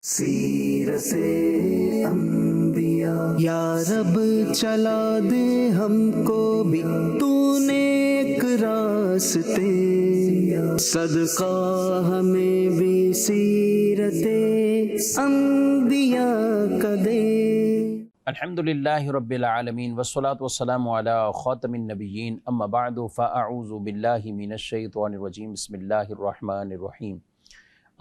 سیرت انبیاء یا رب چلا دے ہم کو بھی تو نیک راستے، صدقہ ہمیں بھی سیرت انبیاء کا دے۔ الحمدللہ رب العالمین والصلاة والسلام علی خاتم النبیین، اما بعد فاعوذ باللہ من الشیطان الرجیم، بسم اللہ الرحمن الرحیم۔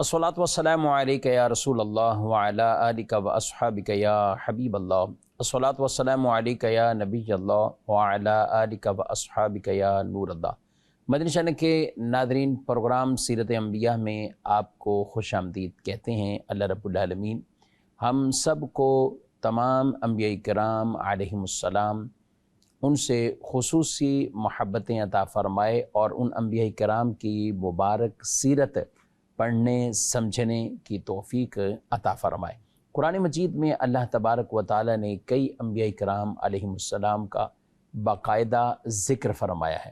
الصلاة والسلام علیک یا رسول اللہ وعلی آلک واصحابک یا حبیب اللہ، الصلاة والسلام علیک یا نبی اللہ وعلی آلک واصحابک یا نور اللہ۔ مدنی چینل کے ناظرین، پروگرام سیرت انبیاء میں آپ کو خوش آمدید کہتے ہیں۔ اللہ رب العالمین ہم سب کو تمام انبیاء کرام علیہم السلام ان سے خصوصی محبتیں عطا فرمائے اور ان انبیاء کرام کی مبارک سیرت پڑھنے سمجھنے کی توفیق عطا فرمائے۔ قرآن مجید میں اللہ تبارک و تعالی نے کئی انبیاء کرام علیہم السلام کا باقاعدہ ذکر فرمایا ہے،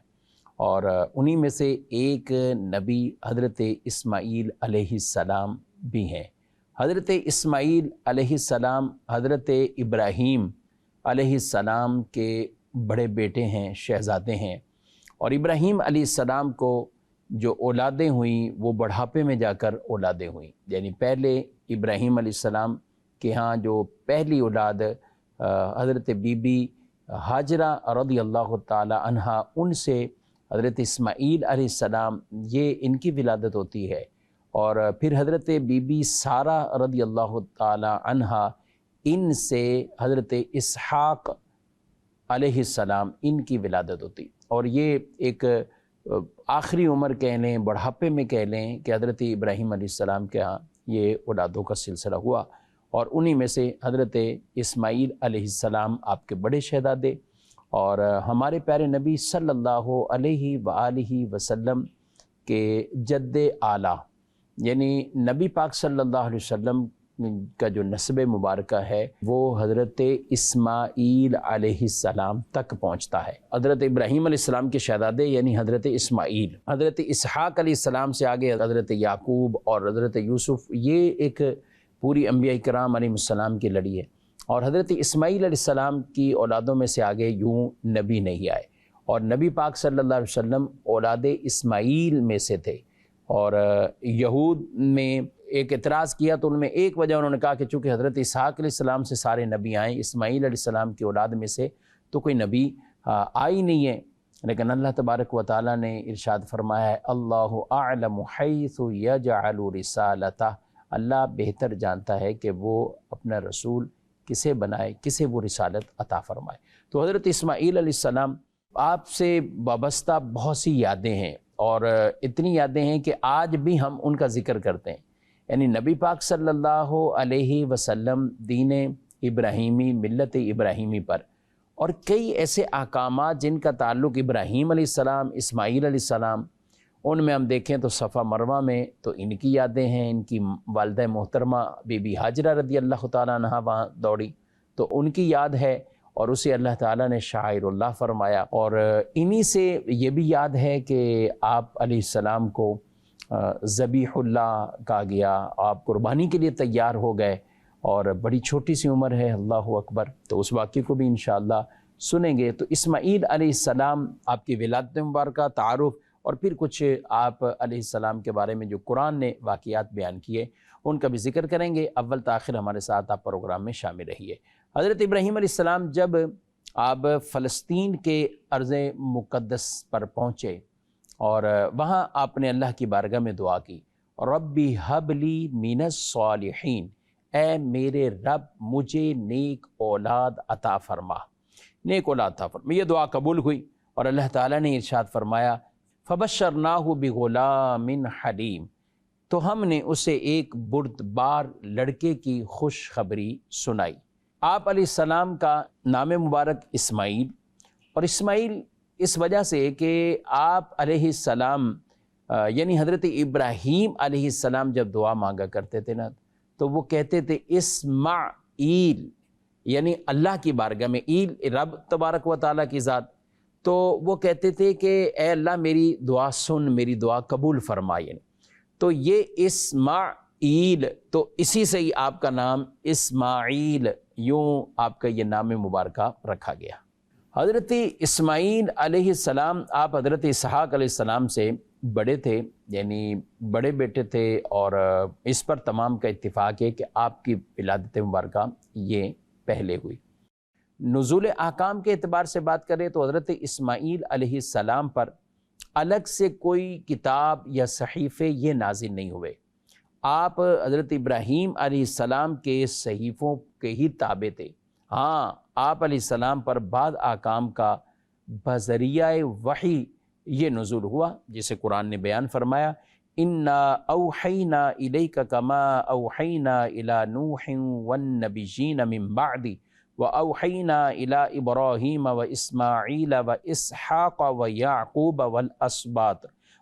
اور انہی میں سے ایک نبی حضرت اسماعیل علیہ السلام بھی ہیں۔ حضرت اسماعیل علیہ السلام حضرت ابراہیم علیہ السلام کے بڑے بیٹے ہیں، شہزادے ہیں، اور ابراہیم علیہ السلام کو جو اولادیں ہوئیں وہ بڑھاپے میں جا کر اولادیں ہوئیں، یعنی پہلے ابراہیم علیہ السلام کے ہاں جو پہلی اولاد حضرت بی بی ہاجرہ رضی اللہ تعالی عنہا، ان سے حضرت اسماعیل علیہ السلام یہ ان کی ولادت ہوتی ہے، اور پھر حضرت بی بی سارہ رضی اللہ تعالی عنہا، ان سے حضرت اسحاق علیہ السلام ان کی ولادت ہوتی، اور یہ ایک آخری عمر کہہ لیں، بڑھاپے میں کہہ لیں کہ حضرت ابراہیم علیہ السلام کے ہاں یہ اولادوں کا سلسلہ ہوا، اور انہی میں سے حضرت اسماعیل علیہ السلام آپ کے بڑے شہزادے، اور ہمارے پیارے نبی صلی اللہ علیہ وآلہ وسلم کے جد اعلیٰ، یعنی نبی پاک صلی اللہ علیہ وسلم کا جو نسب مبارکہ ہے وہ حضرت اسماعیل علیہ السلام تک پہنچتا ہے۔ حضرت ابراہیم علیہ السلام کے شہزادے یعنی حضرت اسماعیل، حضرت اسحاق علیہ السلام سے آگے حضرت یعقوب اور حضرت یوسف، یہ ایک پوری انبیاء کرام علیہ السلام کی لڑی ہے، اور حضرت اسماعیل علیہ السلام کی اولادوں میں سے آگے یوں نبی نہیں آئے، اور نبی پاک صلی اللہ علیہ وسلم اولاد اسماعیل میں سے تھے۔ اور یہود میں ایک اعتراض کیا تو ان میں ایک وجہ انہوں نے کہا کہ چونکہ حضرت اسحاق علیہ السلام سے سارے نبی آئیں، اسماعیل علیہ السلام کی اولاد میں سے تو کوئی نبی آئی نہیں ہے، لیکن اللہ تبارک و تعالیٰ نے ارشاد فرمایا ہے، اللہ اعلم حیث یجعل رسالتہ، اللہ بہتر جانتا ہے کہ وہ اپنا رسول کسے بنائے، کسے وہ رسالت عطا فرمائے۔ تو حضرت اسماعیل علیہ السلام آپ سے وابستہ بہت سی یادیں ہیں، اور اتنی یادیں ہیں کہ آج بھی ہم ان کا ذکر کرتے ہیں، یعنی نبی پاک صلی اللہ علیہ وسلم دین ابراہیمی، ملت ابراہیمی پر، اور کئی ایسے احکامات جن کا تعلق ابراہیم علیہ السلام، اسماعیل علیہ السلام، ان میں ہم دیکھیں تو صفا مروہ میں تو ان کی یادیں ہیں، ان کی والدہ محترمہ بی بی ہاجرہ رضی اللہ تعالیٰ عنہا وہاں دوڑی تو ان کی یاد ہے، اور اسے اللہ تعالیٰ نے شاعر اللہ فرمایا، اور انہی سے یہ بھی یاد ہے کہ آپ علیہ السلام کو ذبیح اللہ کہا گیا، آپ قربانی کے لیے تیار ہو گئے، اور بڑی چھوٹی سی عمر ہے، اللہ اکبر، تو اس واقعے کو بھی انشاءاللہ سنیں گے۔ تو اسماعیل علیہ السلام، آپ کی ولادت مبارکہ، تعارف، اور پھر کچھ آپ علیہ السلام کے بارے میں جو قرآن نے واقعات بیان کیے ان کا بھی ذکر کریں گے۔ اول تاخیر ہمارے ساتھ آپ پروگرام میں شامل رہیے۔ حضرت ابراہیم علیہ السلام جب آپ فلسطین کے ارض مقدس پر پہنچے، اور وہاں آپ نے اللہ کی بارگاہ میں دعا کی، ربی حب لی من الصالحین، اے میرے رب مجھے نیک اولاد عطا فرما، نیک اولاد عطا فرما۔ یہ دعا قبول ہوئی، اور اللہ تعالیٰ نے ارشاد فرمایا، فبشرناہ بغلام حلیم، تو ہم نے اسے ایک بردبار لڑکے کی خوشخبری سنائی۔ آپ علیہ السلام کا نام مبارک اسماعیل، اور اسماعیل اس وجہ سے کہ آپ علیہ السلام یعنی حضرت ابراہیم علیہ السلام جب دعا مانگا کرتے تھے نا تو وہ کہتے تھے اسماعیل، یعنی اللہ کی بارگاہ میں، ایل رب تبارک و تعالیٰ کی ذات، تو وہ کہتے تھے کہ اے اللہ میری دعا سن، میری دعا قبول فرما، یعنی تو یہ اسماعیل، تو اسی سے ہی آپ کا نام اسماعیل، یوں آپ کا یہ نام مبارکہ رکھا گیا۔ حضرت اسماعیل علیہ السلام، آپ حضرت اسحاق علیہ السلام سے بڑے تھے، یعنی بڑے بیٹے تھے، اور اس پر تمام کا اتفاق ہے کہ آپ کی ولادت مبارکہ یہ پہلے ہوئی۔ نزول احکام کے اعتبار سے بات کریں تو حضرت اسماعیل علیہ السلام پر الگ سے کوئی کتاب یا صحیفے یہ نازل نہیں ہوئے۔ آپ حضرت ابراہیم علیہ السلام کے صحیفوں کے ہی تابع تھے۔ ہاں، آپ علیہ السلام پر بعض احکام کا بذریعہ وحی یہ نزول ہوا، جسے قرآن نے بیان فرمایا، اِنَّا أَوْحَيْنَا إِلَيْكَ كَمَا أَوْحَيْنَا إِلَى نُوحٍ وَالنَّبِيِّينَ مِن بَعْدِ وَأَوْحَيْنَا إِلَى إِبْرَاهِيمَ وَإِسْمَاعِيلَ وَإِسْحَاقَ وَيَعْقُوبَ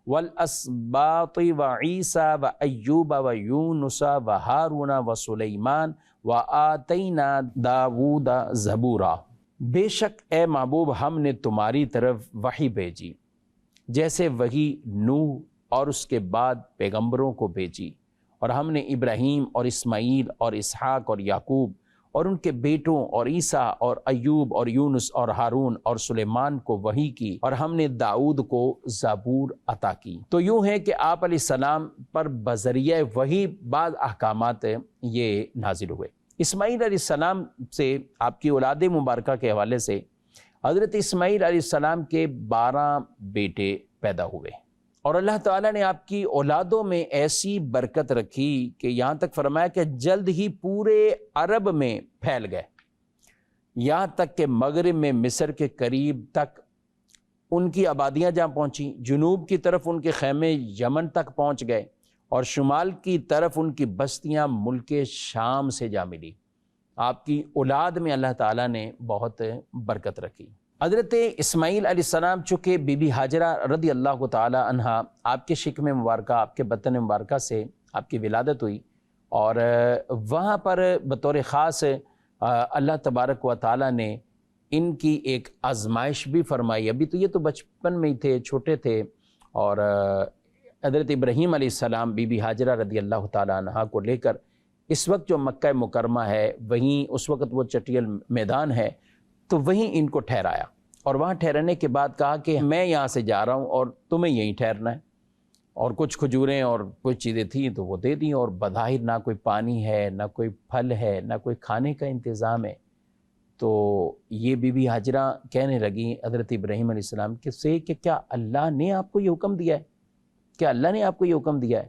وَالْأَسْبَاطِ وَعِيسَى وَأَيُّوبَ وَيُونُسَ وَهَارُونَ وَسُلَيْمَانَ وَآتَيْنَا دَاوُودَ زَبُورًا۔ بے شک اے محبوب ہم نے تمہاری طرف وحی بھیجی، جیسے وحی نوح اور اس کے بعد پیغمبروں کو بھیجی، اور ہم نے ابراہیم اور اسماعیل اور اسحاق اور یعقوب اور ان کے بیٹوں اور عیسیٰ اور ایوب اور یونس اور ہارون اور سلیمان کو وحی کی، اور ہم نے داؤد کو زبور عطا کی۔ تو یوں ہے کہ آپ علیہ السلام پر بذریعہ وحی بعض احکامات یہ نازل ہوئے۔ اسماعیل علیہ السلام سے، آپ کی اولاد مبارکہ کے حوالے سے، حضرت اسماعیل علیہ السلام کے 12 بیٹے پیدا ہوئے، اور اللہ تعالیٰ نے آپ کی اولادوں میں ایسی برکت رکھی کہ یہاں تک فرمایا کہ جلد ہی پورے عرب میں پھیل گئے، یہاں تک کہ مغرب میں مصر کے قریب تک ان کی آبادیاں جہاں پہنچیں، جنوب کی طرف ان کے خیمے یمن تک پہنچ گئے، اور شمال کی طرف ان کی بستیاں ملک شام سے جا ملی۔ آپ کی اولاد میں اللہ تعالیٰ نے بہت برکت رکھی۔ حضرت اسماعیل علیہ السلام چونکہ بی بی ہاجرہ رضی اللہ تعالی عنہا، آپ کے شکم مبارکہ، آپ کے بطن مبارکہ سے آپ کی ولادت ہوئی، اور وہاں پر بطور خاص اللہ تبارک و تعالی نے ان کی ایک آزمائش بھی فرمائی۔ ابھی تو یہ تو بچپن میں ہی تھے، چھوٹے تھے، اور حضرت ابراہیم علیہ السلام بی بی ہاجرہ رضی اللہ تعالی عنہا کو لے کر اس وقت جو مکہ مکرمہ ہے، وہیں اس وقت وہ چٹیل میدان ہے، تو وہیں ان کو ٹھہرایا، اور وہاں ٹھہرانے کے بعد کہا کہ میں یہاں سے جا رہا ہوں اور تمہیں یہیں ٹھہرنا ہے، اور کچھ کھجوریں اور کچھ چیزیں تھیں تو وہ دے دیں، اور بظاہر نہ کوئی پانی ہے، نہ کوئی پھل ہے، نہ کوئی کھانے کا انتظام ہے۔ تو یہ بی بی ہاجرہ کہنے لگیں حضرت ابراہیم علیہ السلام کے سے کہ کیا اللہ نے آپ کو یہ حکم دیا ہے؟ کیا اللہ نے آپ کو یہ حکم دیا ہے؟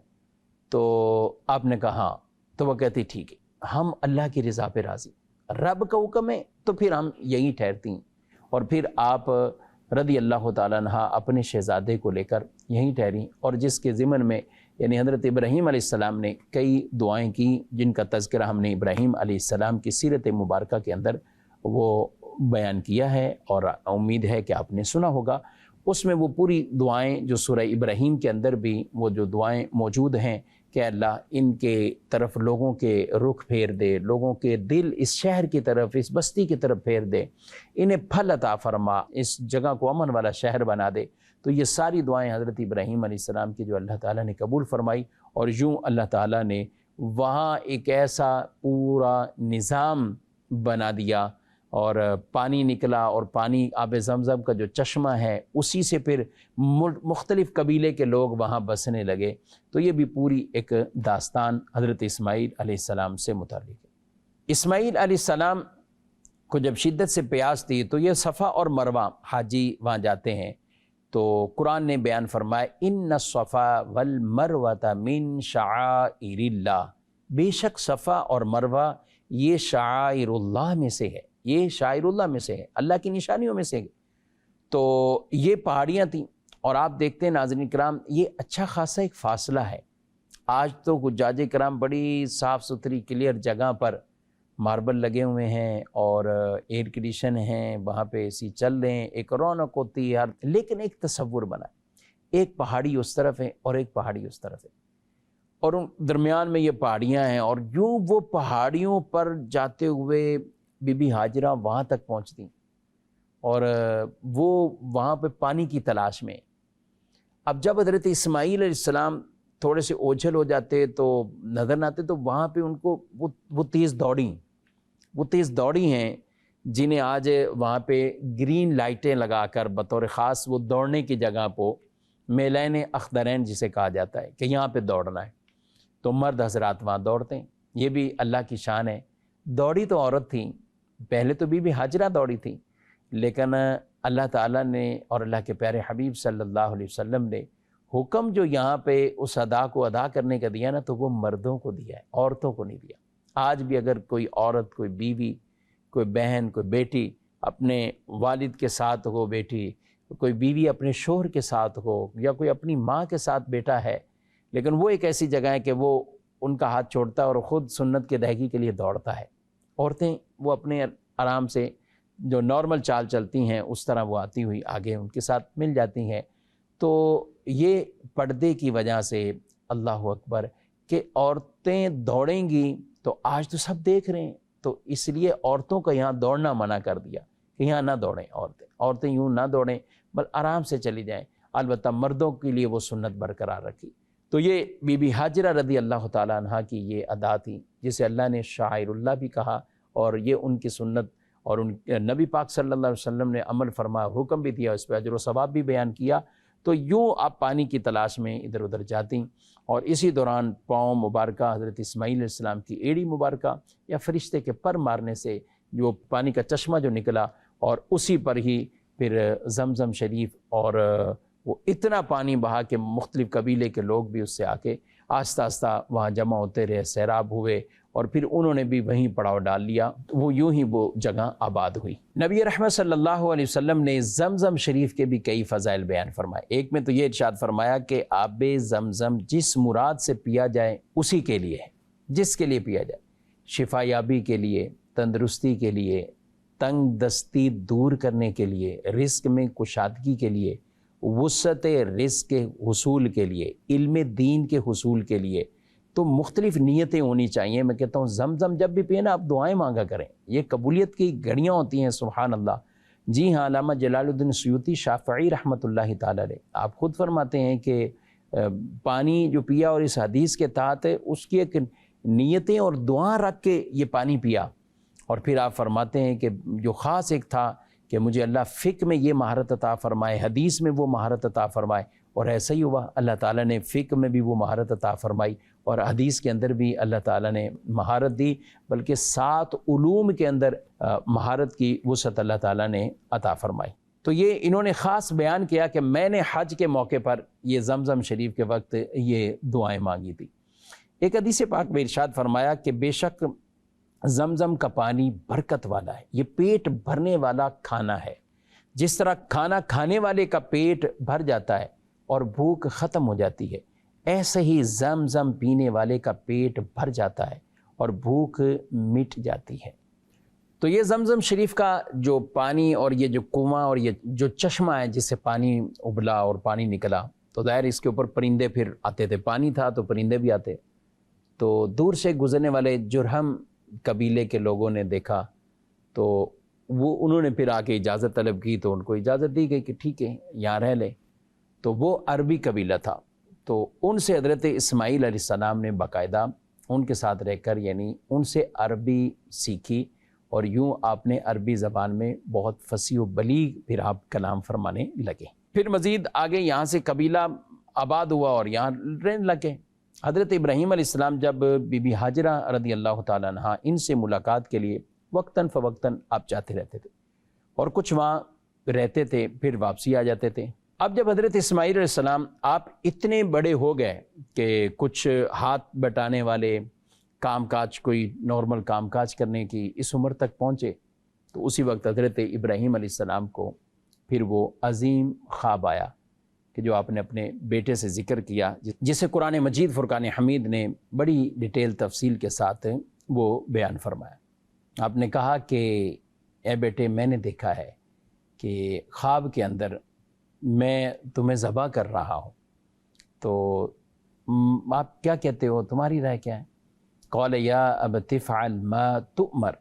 تو آپ نے کہا ہاں۔ تو وہ کہتی ٹھیک ہے، ہم اللہ کی رضا پہ راضی، رب کا حکم ہے تو پھر ہم یہیں ٹھہرتی ہیں۔ اور پھر آپ رضی اللہ تعالیٰ عنہ اپنے شہزادے کو لے کر یہیں ٹھہریں، اور جس کے ضمن میں یعنی حضرت ابراہیم علیہ السلام نے کئی دعائیں کی، جن کا تذکرہ ہم نے ابراہیم علیہ السلام کی سیرت مبارکہ کے اندر وہ بیان کیا ہے، اور امید ہے کہ آپ نے سنا ہوگا۔ اس میں وہ پوری دعائیں جو سورہ ابراہیم کے اندر بھی وہ جو دعائیں موجود ہیں کہ اللہ ان کے طرف لوگوں کے رخ پھیر دے، لوگوں کے دل اس شہر کی طرف، اس بستی کی طرف پھیر دے، انہیں پھل عطا فرما، اس جگہ کو امن والا شہر بنا دے۔ تو یہ ساری دعائیں حضرت ابراہیم علیہ السلام کی جو اللہ تعالیٰ نے قبول فرمائی، اور یوں اللہ تعالیٰ نے وہاں ایک ایسا پورا نظام بنا دیا، اور پانی نکلا، اور پانی آب زمزم کا جو چشمہ ہے اسی سے پھر مختلف قبیلے کے لوگ وہاں بسنے لگے۔ تو یہ بھی پوری ایک داستان حضرت اسماعیل علیہ السلام سے متعلق ہے۔ اسماعیل علیہ السلام کو جب شدت سے پیاس تھی تو یہ صفا اور مروہ، حاجی وہاں جاتے ہیں، تو قرآن نے بیان فرمایا ان الصفا والمروہ من شعائر اللہ، بے شک صفا اور مروہ یہ شعائر اللہ میں سے ہے، یہ شاعر اللہ میں سے ہے، اللہ کی نشانیوں میں سے ہے۔ تو یہ پہاڑیاں تھیں، اور آپ دیکھتے ہیں ناظرین کرام، یہ اچھا خاصا ایک فاصلہ ہے۔ آج تو حجاج کرام بڑی صاف ستھری کلیئر جگہ پر ماربل لگے ہوئے ہیں، اور ایئر کنڈیشن ہیں، وہاں پہ اے سی چل رہے ہیں، ایک رونق ہوتی ہے، لیکن ایک تصور بنا ہے، ایک پہاڑی اس طرف ہے اور ایک پہاڑی اس طرف ہے، اور درمیان میں یہ پہاڑیاں ہیں، اور یوں وہ پہاڑیوں پر جاتے ہوئے بی بی ہاجرہ وہاں تک پہنچتی، اور وہ وہاں پہ پانی کی تلاش میں۔ اب جب حضرت اسماعیل علیہ السلام تھوڑے سے اوجھل ہو جاتے تو نظر نہ آتے، تو وہاں پہ ان کو وہ تیز دوڑی ہیں جنہیں آج وہاں پہ گرین لائٹیں لگا کر بطور خاص وہ دوڑنے کی جگہ کو میلین اخضرین جسے کہا جاتا ہے کہ یہاں پہ دوڑنا ہے، تو مرد حضرات وہاں دوڑتے ہیں۔ یہ بھی اللہ کی شان ہے۔ دوڑی تو عورت تھی، پہلے تو بی بی ہاجرہ دوڑی تھی، لیکن اللہ تعالیٰ نے اور اللہ کے پیارے حبیب صلی اللہ علیہ وسلم نے حکم جو یہاں پہ اس ادا کو ادا کرنے کا دیا نا، تو وہ مردوں کو دیا ہے، عورتوں کو نہیں دیا۔ آج بھی اگر کوئی عورت، کوئی بیوی، کوئی بہن، کوئی بیٹی اپنے والد کے ساتھ ہو، بیٹی کوئی بیوی اپنے شوہر کے ساتھ ہو، یا کوئی اپنی ماں کے ساتھ بیٹا ہے، لیکن وہ ایک ایسی جگہ ہے کہ وہ ان کا ہاتھ چھوڑتا ہے اور خود سنت کی ادائیگی کے لیے دوڑتا ہے۔ عورتیں وہ اپنے آرام سے جو نارمل چال چلتی ہیں اس طرح وہ آتی ہوئی آگے ان کے ساتھ مل جاتی ہیں۔ تو یہ پردے کی وجہ سے، اللہ اکبر، کہ عورتیں دوڑیں گی تو آج تو سب دیکھ رہے ہیں، تو اس لیے عورتوں کا یہاں دوڑنا منع کر دیا کہ یہاں نہ دوڑیں، عورتیں یوں نہ دوڑیں، بل آرام سے چلی جائیں۔ البتہ مردوں کے لیے وہ سنت برقرار رکھی۔ تو یہ بی بی ہاجرہ رضی اللہ تعالیٰ عنہ کی یہ ادا تھی جسے اللہ نے شاعر اللہ بھی کہا، اور یہ ان کی سنت اور ان نبی پاک صلی اللہ علیہ وسلم نے عمل فرمایا، حکم بھی دیا، اس پہ اجر و ثواب بھی بیان کیا۔ تو یوں آپ پانی کی تلاش میں ادھر ادھر جاتی، اور اسی دوران پاؤں مبارکہ حضرت اسماعیل علیہ السلام کی ایڑی مبارکہ یا فرشتے کے پر مارنے سے جو پانی کا چشمہ جو نکلا، اور اسی پر ہی پھر زمزم شریف، اور وہ اتنا پانی بہا کہ مختلف قبیلے کے لوگ بھی اس سے آ کے آہستہ آہستہ وہاں جمع ہوتے رہے، سیراب ہوئے، اور پھر انہوں نے بھی وہیں پڑاؤ ڈال لیا، وہ یوں ہی وہ جگہ آباد ہوئی۔ نبی رحمت صلی اللہ علیہ وسلم نے زمزم شریف کے بھی کئی فضائل بیان فرمائے۔ ایک میں تو یہ ارشاد فرمایا کہ آب زمزم جس مراد سے پیا جائے اسی کے لیے ہے، جس کے لیے پیا جائے، شفا یابی کے لیے، تندرستی کے لیے، تنگ دستی دور کرنے کے لیے، رزق میں کشادگی کے لیے، وسعت رزق کے حصول کے لیے، علم دین کے حصول کے لیے۔ تو مختلف نیتیں ہونی چاہیے۔ میں کہتا ہوں زمزم جب بھی پیے نا، آپ دعائیں مانگا کریں، یہ قبولیت کی گھڑیاں ہوتی ہیں، سبحان اللہ۔ جی ہاں، علامہ جلال الدین سیوطی شافعی رحمۃ اللہ تعالی علیہ آپ خود فرماتے ہیں کہ پانی جو پیا اور اس حدیث کے تحت اس کی ایک نیتیں اور دعا رکھ کے یہ پانی پیا، اور پھر آپ فرماتے ہیں کہ جو خاص ایک تھا کہ مجھے اللہ فقہ میں یہ مہارت عطا فرمائے، حدیث میں وہ مہارت عطا فرمائے، اور ایسا ہی ہوا، اللہ تعالیٰ نے فقہ میں بھی وہ مہارت عطا فرمائی، اور حدیث کے اندر بھی اللہ تعالیٰ نے مہارت دی، بلکہ 7 علوم کے اندر مہارت کی وسعت اللہ تعالیٰ نے عطا فرمائی۔ تو یہ انہوں نے خاص بیان کیا کہ میں نے حج کے موقع پر یہ زمزم شریف کے وقت یہ دعائیں مانگی تھی۔ ایک حدیث پاک میں ارشاد فرمایا کہ بے شک زمزم کا پانی برکت والا ہے، یہ پیٹ بھرنے والا کھانا ہے۔ جس طرح کھانا کھانے والے کا پیٹ بھر جاتا ہے اور بھوک ختم ہو جاتی ہے، ایسے ہی زمزم پینے والے کا پیٹ بھر جاتا ہے اور بھوک مٹ جاتی ہے۔ تو یہ زمزم شریف کا جو پانی اور یہ جو کنواں اور یہ جو چشمہ ہے جس سے پانی ابلا اور پانی نکلا، تو ظاہر اس کے اوپر پرندے پھر آتے تھے، پانی تھا تو پرندے بھی آتے۔ تو دور سے گزرنے والے جرہم قبیلے کے لوگوں نے دیکھا، تو انہوں نے پھر آ کے اجازت طلب کی، تو ان کو اجازت دی گئی کہ ٹھیک ہے یہاں رہ لیں۔ تو وہ عربی قبیلہ تھا، تو ان سے حضرت اسماعیل علیہ السلام نے باقاعدہ ان کے ساتھ رہ کر یعنی ان سے عربی سیکھی، اور یوں آپ نے عربی زبان میں بہت فصیح و بلیغ پھر آپ کلام فرمانے لگے۔ پھر مزید آگے یہاں سے قبیلہ آباد ہوا اور یہاں رہنے لگے۔ حضرت ابراہیم علیہ السلام جب بی بی ہاجرہ رضی اللہ تعالیٰ عنہ ان سے ملاقات کے لیے وقتاً فوقتاً آپ جاتے رہتے تھے، اور کچھ وہاں رہتے تھے پھر واپسی آ جاتے تھے۔ اب جب حضرت اسماعیل علیہ السلام آپ اتنے بڑے ہو گئے کہ کچھ ہاتھ بٹانے والے کام کاج، کوئی نارمل کام کاج کرنے کی اس عمر تک پہنچے، تو اسی وقت حضرت ابراہیم علیہ السلام کو پھر وہ عظیم خواب آیا کہ جو آپ نے اپنے بیٹے سے ذکر کیا، جسے قرآن مجید فرقان حمید نے بڑی ڈیٹیل تفصیل کے ساتھ وہ بیان فرمایا۔ آپ نے کہا کہ اے بیٹے، میں نے دیکھا ہے کہ خواب کے اندر میں تمہیں ذبح کر رہا ہوں، تو آپ کیا کہتے ہو، تمہاری رائے کیا ہے؟ قال یا ابت افعل ما تؤمر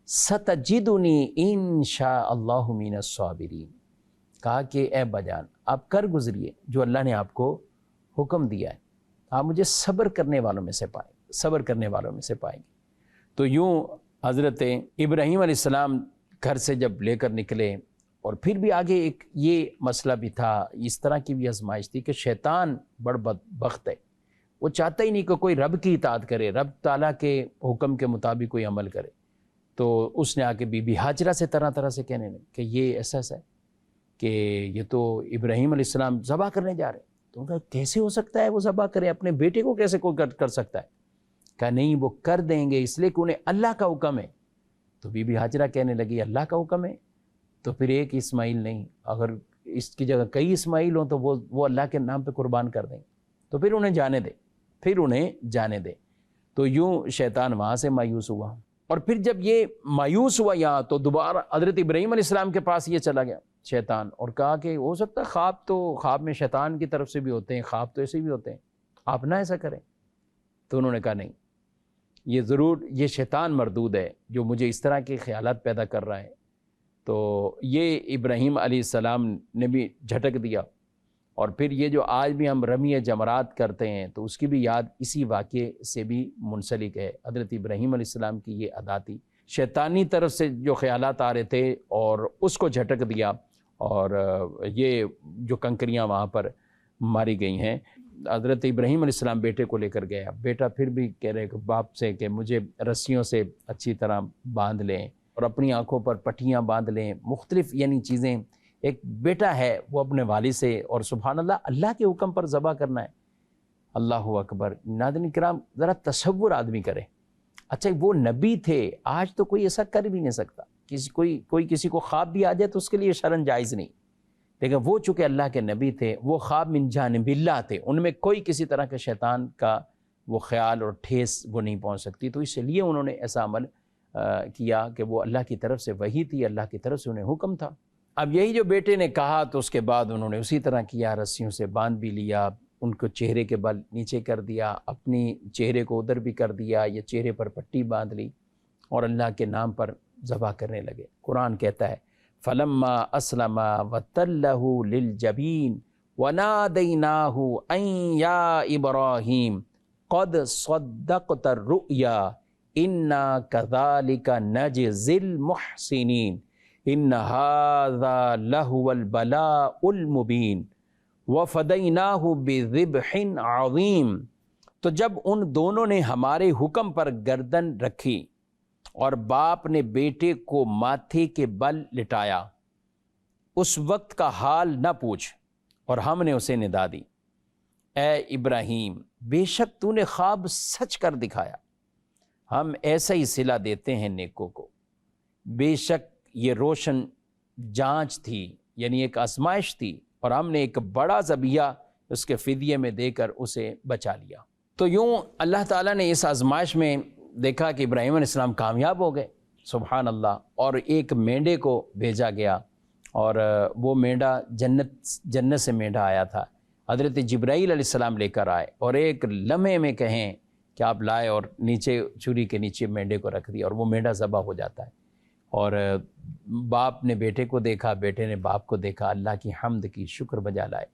ستجدنی ان شاء اللہ من الصابرین۔ کہا کہ اے ابا جان، آپ کر گزریے جو اللہ نے آپ کو حکم دیا ہے، آپ مجھے صبر کرنے والوں میں سے پائیں گے، صبر کرنے والوں میں سے پائیں گے۔ تو یوں حضرت ابراہیم علیہ السلام گھر سے جب لے کر نکلے، اور پھر بھی آگے ایک یہ مسئلہ بھی تھا، اس طرح کی بھی آزمائش تھی کہ شیطان بڑا بدبخت ہے، وہ چاہتا ہی نہیں کہ کوئی رب کی اطاعت کرے، رب تعالیٰ کے حکم کے مطابق کوئی عمل کرے۔ تو اس نے آ کے بی بی ہاجرہ سے طرح طرح سے کہنے لگے کہ یہ ایسا ایسا ہے کہ یہ تو ابراہیم علیہ السلام ذبح کرنے جا رہے ہیں۔ تو انہوں نے کہا کیسے ہو سکتا ہے وہ ذبح کرے، اپنے بیٹے کو کیسے کوئی کر سکتا ہے؟ کہا نہیں، وہ کر دیں گے، اس لیے کہ انہیں اللہ کا حکم ہے۔ تو بی بی ہاجرہ کہنے لگی اللہ کا حکم ہے تو پھر ایک اسماعیل نہیں، اگر اس کی جگہ کئی اسماعیل ہوں تو وہ اللہ کے نام پہ قربان کر دیں گے، تو پھر انہیں جانے دے۔ تو یوں شیطان وہاں سے مایوس ہوا، اور پھر جب یہ مایوس ہوا یہاں تو دوبارہ حضرت ابراہیم علیہ السلام کے پاس یہ چلا گیا شیطان، اور کہا کہ ہو سکتا ہے خواب میں شیطان کی طرف سے بھی ہوتے ہیں، خواب تو ایسے بھی ہوتے ہیں، آپ نہ ایسا کریں۔ تو انہوں نے کہا نہیں، یہ ضرور یہ شیطان مردود ہے جو مجھے اس طرح کے خیالات پیدا کر رہا ہے۔ تو یہ ابراہیم علیہ السلام نے بھی جھٹک دیا، اور پھر یہ جو آج بھی ہم رمی جمرات کرتے ہیں تو اس کی بھی یاد اسی واقعے سے بھی منسلک ہے۔ حضرت ابراہیم علیہ السلام کی یہ ادا تھی، شیطانی طرف سے جو خیالات آ رہے تھے اور اس کو جھٹک دیا، اور یہ جو کنکریاں وہاں پر ماری گئی ہیں۔ حضرت ابراہیم علیہ السلام بیٹے کو لے کر گیا، بیٹا پھر بھی کہہ رہے کہ باپ سے کہ مجھے رسیوں سے اچھی طرح باندھ لیں اور اپنی آنکھوں پر پٹیاں باندھ لیں، مختلف یعنی چیزیں۔ ایک بیٹا ہے وہ اپنے والد سے، اور سبحان اللہ کے حکم پر ذبح کرنا ہے، اللہ اکبر۔ ناظرین کرام ذرا تصور آدمی کرے، اچھا وہ نبی تھے، آج تو کوئی ایسا کر بھی نہیں سکتا، کوئی کسی کو خواب بھی آ جائے تو اس کے لیے شرن جائز نہیں، لیکن وہ چونکہ اللہ کے نبی تھے، وہ خواب من جانب اللہ تھے، ان میں کوئی کسی طرح کے شیطان کا وہ خیال اور ٹھیس وہ نہیں پہنچ سکتی، تو اس لیے انہوں نے ایسا عمل کیا کہ وہ اللہ کی طرف سے وحی تھی، اللہ کی طرف سے انہیں حکم تھا۔ اب یہی جو بیٹے نے کہا تو اس کے بعد انہوں نے اسی طرح کیا، رسیوں سے باندھ بھی لیا، ان کو چہرے کے بل نیچے کر دیا، اپنی چہرے کو ادھر بھی کر دیا، یا چہرے پر پٹی باندھ لی، اور اللہ کے نام پر ذبح کرنے لگے۔ قرآن کہتا ہے فلما اسلم وتلہ للجبین ونادیناہ ان یا ابراہیم قد صدقت الرؤیا انا کذالک نجزی المحسنین ان ھذا لہو البلاء المبین وفدیناہ بذبح عظیم۔ تو جب ان دونوں نے ہمارے حکم پر گردن رکھی اور باپ نے بیٹے کو ماتھے کے بل لٹایا، اس وقت کا حال نہ پوچھ، اور ہم نے اسے ندا دی، اے ابراہیم بے شک تو نے خواب سچ کر دکھایا، ہم ایسا ہی صلہ دیتے ہیں نیکوں کو۔ بے شک یہ روشن جانچ تھی، یعنی ایک آزمائش تھی، اور ہم نے ایک بڑا ذبیحہ اس کے فدیے میں دے کر اسے بچا لیا۔ تو یوں اللہ تعالیٰ نے اس آزمائش میں دیکھا کہ ابراہیم علیہ السلام کامیاب ہو گئے، سبحان اللہ، اور ایک مینڈے کو بھیجا گیا، اور وہ مینڈا جنت سے مینڈا آیا تھا، حضرت جبرائیل علیہ السلام لے کر آئے، اور ایک لمحے میں کہیں کہ آپ لائے اور نیچے چوری کے نیچے مینڈے کو رکھ دیا، اور وہ مینڈا ذبح ہو جاتا ہے۔ اور باپ نے بیٹے کو دیکھا، بیٹے نے باپ کو دیکھا، اللہ کی حمد کی، شکر بجا لائے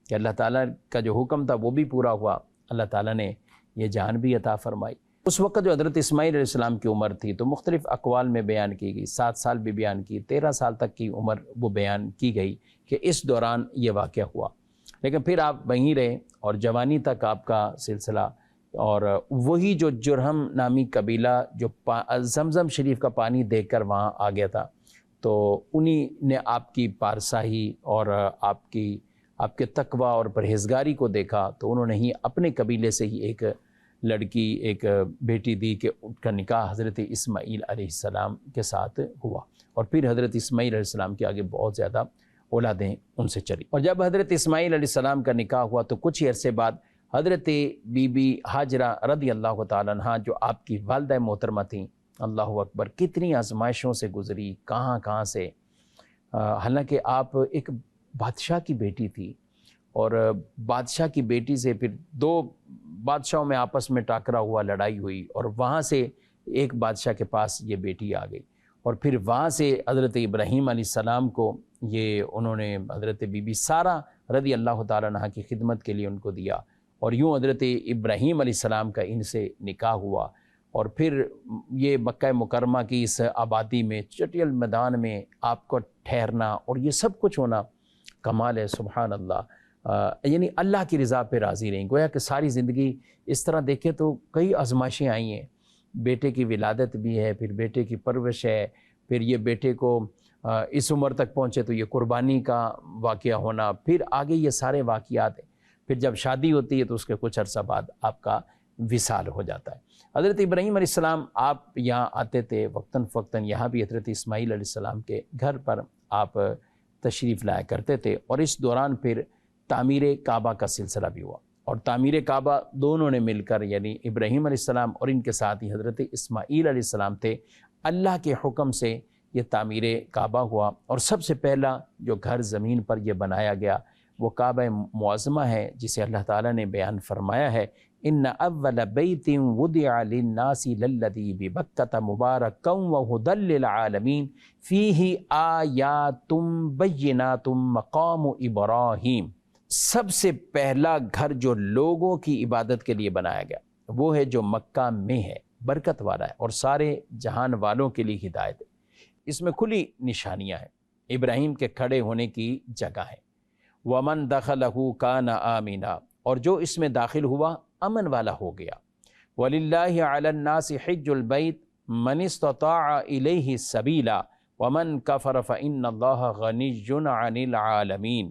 کہ اللہ تعالیٰ کا جو حکم تھا وہ بھی پورا ہوا، اللہ تعالیٰ نے یہ جان بھی عطا فرمائی۔ اس وقت جو حضرت اسماعیل علیہ السلام کی عمر تھی تو مختلف اقوال میں بیان کی گئی، 7 سال بھی بیان کی، 13 سال تک کی عمر وہ بیان کی گئی کہ اس دوران یہ واقعہ ہوا، لیکن پھر آپ وہیں رہے اور جوانی تک آپ کا سلسلہ، اور وہی جو جرہم نامی قبیلہ جو زمزم شریف کا پانی دیکھ کر وہاں آ گیا تھا، تو انہی نے آپ کی پارسائی اور آپ کے تقویٰ اور پرہیزگاری کو دیکھا، تو انہوں نے ہی اپنے قبیلے سے ہی ایک لڑکی، ایک بیٹی دی کہ ان کا نکاح حضرت اسماعیل علیہ السلام کے ساتھ ہوا، اور پھر حضرت اسماعیل علیہ السلام کے آگے بہت زیادہ اولادیں ان سے چلی۔ اور جب حضرت اسماعیل علیہ السلام کا نکاح ہوا تو کچھ ہی عرصے بعد حضرت بی بی ہاجرہ رضی اللہ تعالیٰ عنہا جو آپ کی والدہ محترمہ تھیں، اللہ اکبر، کتنی آزمائشوں سے گزری، کہاں سے، حالانکہ آپ ایک بادشاہ کی بیٹی تھی، اور بادشاہ کی بیٹی سے پھر 2 بادشاہوں میں آپس میں ٹاکرا ہوا، لڑائی ہوئی، اور وہاں سے ایک بادشاہ کے پاس یہ بیٹی آ گئی، اور پھر وہاں سے حضرت ابراہیم علیہ السلام کو یہ انہوں نے حضرت بی بی سارہ رضی اللہ تعالیٰ عنہ کی خدمت کے لیے ان کو دیا، اور یوں حضرت ابراہیم علیہ السلام کا ان سے نکاح ہوا، اور پھر یہ مکہ مکرمہ کی اس آبادی میں چٹیل میدان میں آپ کو ٹھہرنا اور یہ سب کچھ ہونا کمال ہے، سبحان اللہ۔ یعنی اللہ کی رضا پہ راضی رہیں، گویا کہ ساری زندگی اس طرح دیکھیں تو کئی آزمائشیں آئی ہیں، بیٹے کی ولادت بھی ہے، پھر بیٹے کی پرورش ہے، پھر یہ بیٹے کو اس عمر تک پہنچے تو یہ قربانی کا واقعہ ہونا، پھر آگے یہ سارے واقعات ہیں، پھر جب شادی ہوتی ہے تو اس کے کچھ عرصہ بعد آپ کا وصال ہو جاتا ہے۔ حضرت ابراہیم علیہ السلام آپ یہاں آتے تھے وقتاً فوقتاً، یہاں بھی حضرت اسماعیل علیہ السلام کے گھر پر آپ تشریف لایا کرتے تھے، اور اس دوران پھر تعمیر کعبہ کا سلسلہ بھی ہوا، اور تعمیر کعبہ دونوں نے مل کر، یعنی ابراہیم علیہ السلام اور ان کے ساتھ ہی حضرت اسماعیل علیہ السلام تھے، اللہ کے حکم سے یہ تعمیر کعبہ ہوا، اور سب سے پہلا جو گھر زمین پر یہ بنایا گیا وہ کعبہ معظمہ ہے، جسے اللہ تعالیٰ نے بیان فرمایا ہے ان اول بیت وضع للناس للذی ببکۃ مبارکا وہدی للعالمین فیہ آیات بینات مقام ابراہیم۔ سب سے پہلا گھر جو لوگوں کی عبادت کے لیے بنایا گیا وہ ہے جو مکہ میں ہے، برکت والا ہے اور سارے جہان والوں کے لیے ہدایت ہے۔ اس میں کھلی نشانیاں ہیں، ابراہیم کے کھڑے ہونے کی جگہ ہے، وَمَن دَخَلَهُ كَانَ آمِنًا، اور جو اس میں داخل ہوا امن والا ہو گیا، وَلِلَّهِ عَلَى النَّاسِ حِجُّ الْبَيْتِ مَنِ اسْتَطَاعَ إِلَيْهِ سَبِيلًا وَمَن كَفَرَ فَإِنَّ اللَّهَ غَنِيٌّ عَنِ الْعَالَمِينَ،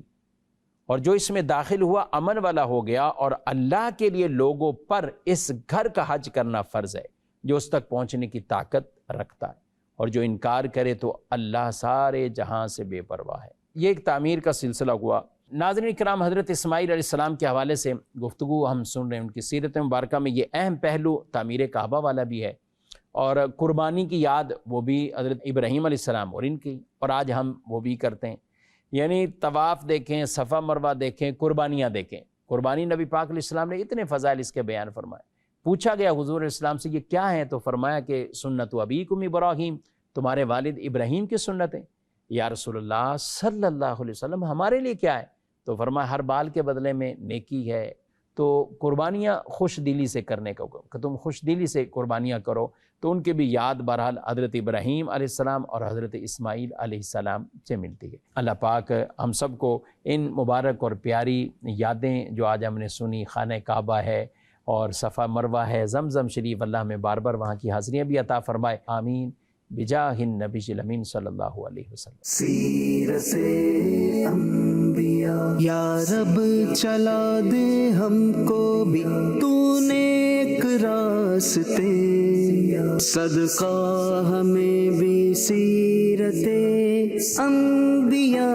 اور جو اس میں داخل ہوا امن والا ہو گیا، اور اللہ کے لیے لوگوں پر اس گھر کا حج کرنا فرض ہے جو اس تک پہنچنے کی طاقت رکھتا ہے، اور جو انکار کرے تو اللہ سارے جہاں سے بے پرواہ ہے۔ یہ ایک تعمیر کا سلسلہ ہوا۔ ناظرین کرام، حضرت اسماعیل علیہ السلام کے حوالے سے گفتگو ہم سن رہے ہیں، ان کی سیرت مبارکہ میں یہ اہم پہلو تعمیر کعبہ والا بھی ہے، اور قربانی کی یاد وہ بھی حضرت ابراہیم علیہ السلام اور ان کی، اور آج ہم وہ بھی کرتے ہیں۔ یعنی طواف دیکھیں، صفا مروہ دیکھیں، قربانیاں دیکھیں۔ قربانی نبی پاک علیہ السلام نے اتنے فضائل اس کے بیان فرمائے۔ پوچھا گیا حضور علیہ السلام سے یہ کیا ہیں، تو فرمایا کہ سنت ابیکم ابراہیم، تمہارے والد ابراہیم کی سنتیں۔ یا رسول اللہ صلی اللہ علیہ وسلم ہمارے لیے کیا ہے؟ تو فرمایا ہر بال کے بدلے میں نیکی ہے، تو قربانیاں خوش دلی سے کرنے کا حکم کہ تم خوش دلی سے قربانیاں کرو۔ تو ان کے بھی یاد بہرحال حضرت ابراہیم علیہ السلام اور حضرت اسماعیل علیہ السلام سے ملتی ہے۔ اللہ پاک ہم سب کو ان مبارک اور پیاری یادیں جو آج ہم نے سنی، خانہ کعبہ ہے اور صفا مروہ ہے، زمزم شریف، اللہ میں بار بار وہاں کی حاضریاں بھی عطا فرمائے، آمین، بجاہ النبی الامین صلی اللہ علیہ وسلم۔ سیرت انبیاء یا رب چلا دے ہم کو بھی تو نیک راستے، صدقہ ہمیں بھی سیرت انبیاء